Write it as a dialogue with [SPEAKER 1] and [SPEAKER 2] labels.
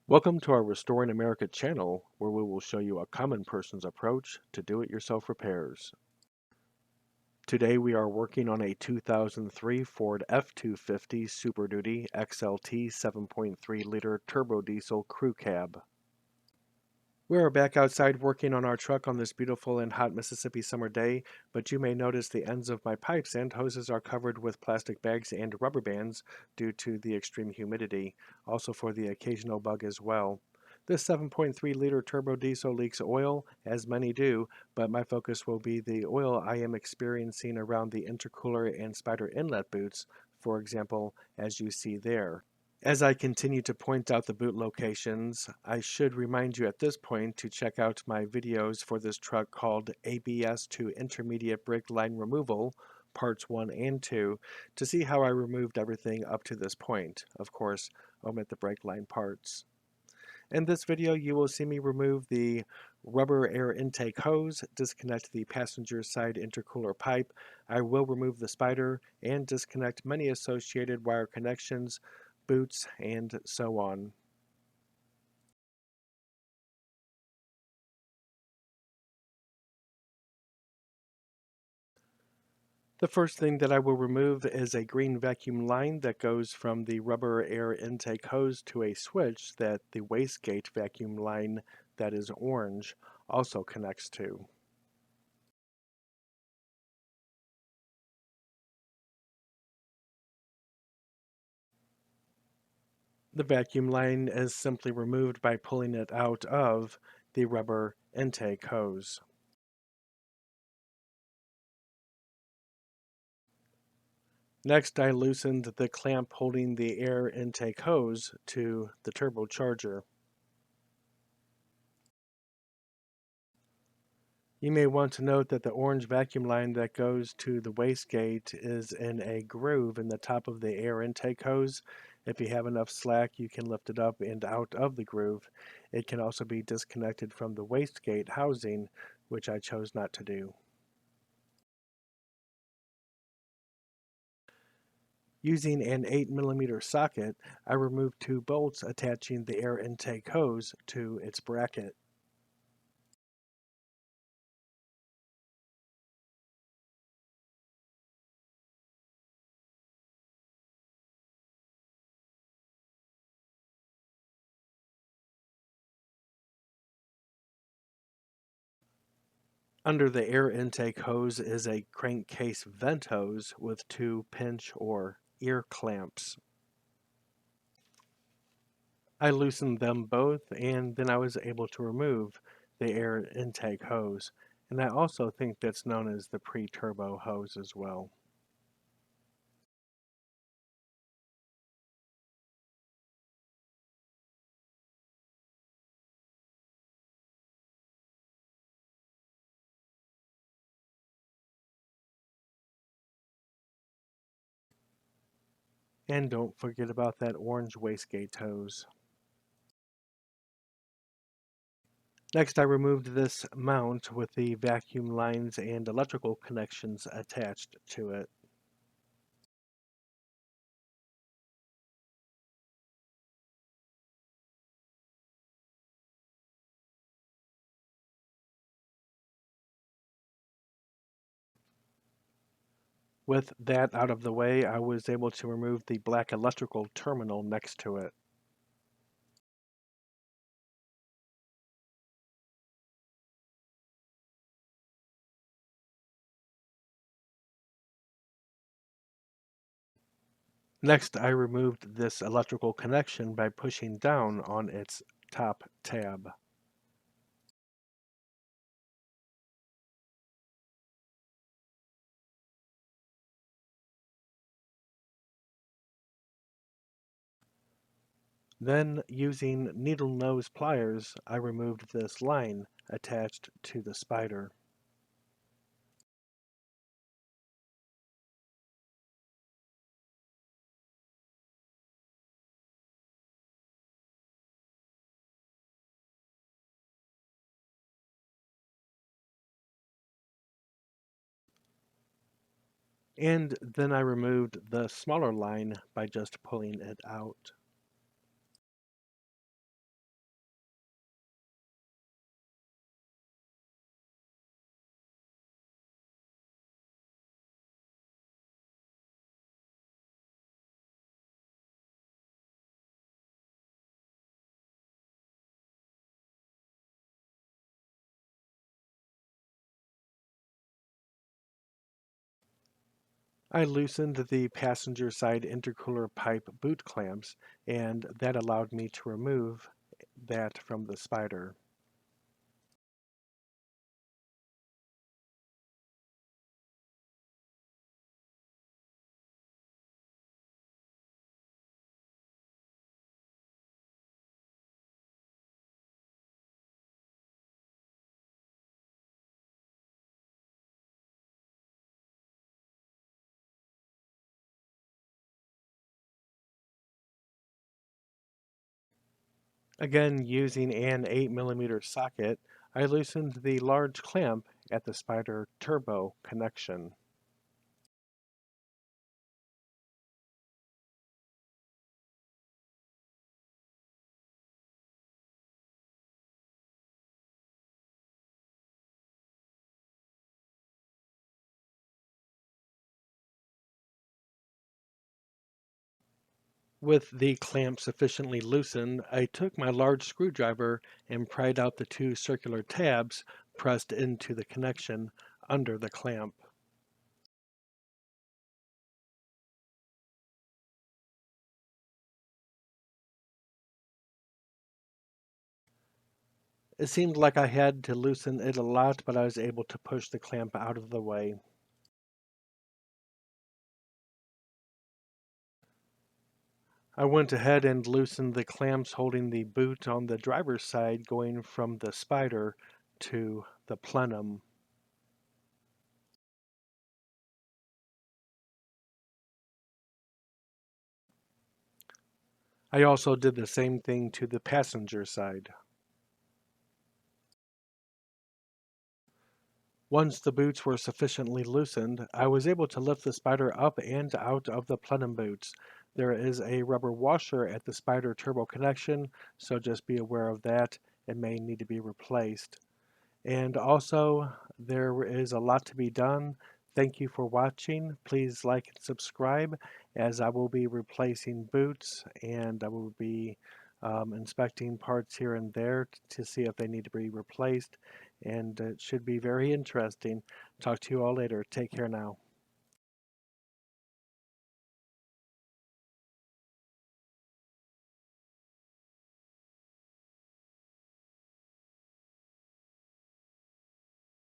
[SPEAKER 1] Welcome to our Restoring America channel, where we will show you a common person's approach to do-it-yourself repairs. Today we are working on a 2003 Ford F250 Super Duty XLT 7.3-liter turbo diesel crew cab. We are back outside working on our truck on this beautiful and hot Mississippi summer day, but you may notice the ends of my pipes and hoses are covered with plastic bags and rubber bands due to the extreme humidity, also for the occasional bug as well. This 7.3-liter turbo diesel leaks oil, as many do, but my focus will be the oil I am experiencing around the intercooler and Spyder Inlet boots, for example, as you see there. As I continue to point out the boot locations, I should remind you at this point to check out my videos for this truck called ABS to Intermediate Brake Line Removal, Parts 1 and 2, to see how I removed everything up to this point. Of course, omit the brake line parts. In this video, you will see me remove the rubber air intake hose, disconnect the passenger side intercooler pipe. I will remove the Spyder and disconnect many associated wire connections, boots, and so on. The first thing that I will remove is a green vacuum line that goes from the rubber air intake hose to a switch that the wastegate vacuum line that is orange also connects to. The vacuum line is simply removed by pulling it out of the rubber intake hose. Next, I loosened the clamp holding the air intake hose to the turbocharger. You may want to note that the orange vacuum line that goes to the wastegate is in a groove in the top of the air intake hose. If you have enough slack, you can lift it up and out of the groove. It can also be disconnected from the wastegate housing, which I chose not to do. Using an 8mm socket, I removed two bolts attaching the air intake hose to its bracket. Under the air intake hose is a crankcase vent hose with two pinch or ear clamps. I loosened them both and then I was able to remove the air intake hose. And I also think that's known as the pre-turbo hose as well. And don't forget about that orange wastegate hose. Next, I removed this mount with the vacuum lines and electrical connections attached to it. With that out of the way, I was able to remove the black electrical terminal next to it. Next, I removed this electrical connection by pushing down on its top tab. Then, using needle nose pliers, I removed this line attached to the Spyder. And then I removed the smaller line by just pulling it out. I loosened the passenger side intercooler pipe boot clamps, and that allowed me to remove that from the Spyder. Again, using an 8mm socket, I loosened the large clamp at the Spyder turbo connection. With the clamp sufficiently loosened, I took my large screwdriver and pried out the two circular tabs pressed into the connection under the clamp. It seemed like I had to loosen it a lot, but I was able to push the clamp out of the way. I went ahead and loosened the clamps holding the boot on the driver's side going from the Spyder to the plenum. I also did the same thing to the passenger side. Once the boots were sufficiently loosened, I was able to lift the Spyder up and out of the plenum boots. There is a rubber washer at the Spyder turbo connection, so just be aware of that. It may need to be replaced. And also, there is a lot to be done. Thank you for watching. Please like and subscribe, as I will be replacing boots and I will be inspecting parts here and there to see if they need to be replaced. And it should be very interesting. Talk to you all later. Take care now.